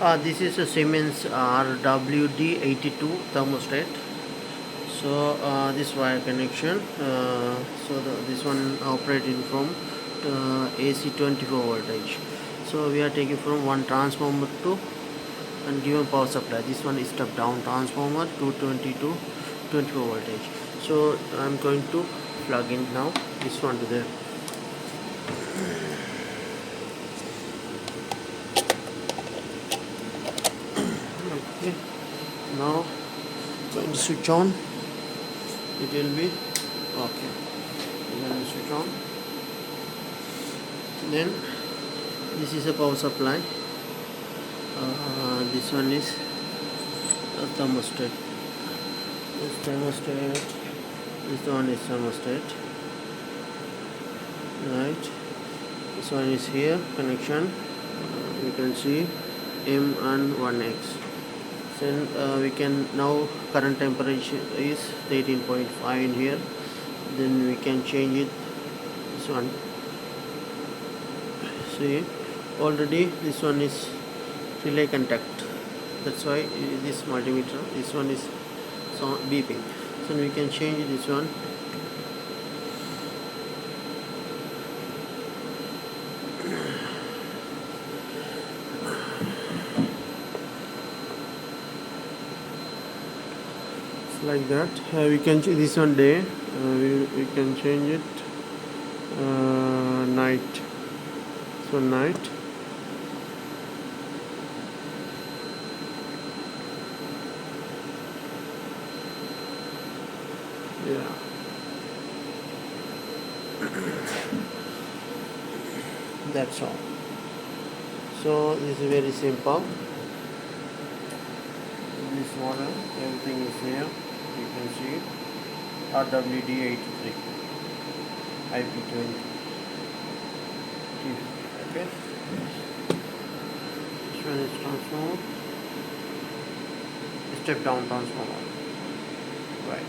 This is a Siemens RWD82 Thermostat. So this wire connection. This one operating from AC 24 voltage. So we are taking from one transformer to and given power supply. This one is step down transformer 220 to 24 voltage. So I'm going to plug in now this one to the okay. Now going to switch on. It will be okay. Then switch on. Then this is a power supply. This one is a thermostat. This thermostat. This one is thermostat. Right. This one is here connection. You can see M and 1X. Then we can now current temperature is 13.5 in here. Then we can change it. This one. See, already this one is relay contact. That's why this multimeter. This one is beeping. So we can change this one. Like that. We can change this one day. We can change it night. So night. Yeah. That's all. So this is very simple. This model, everything is here. You can see RWD83 IP20. Okay. This one is transformer. Step down transformer. Right.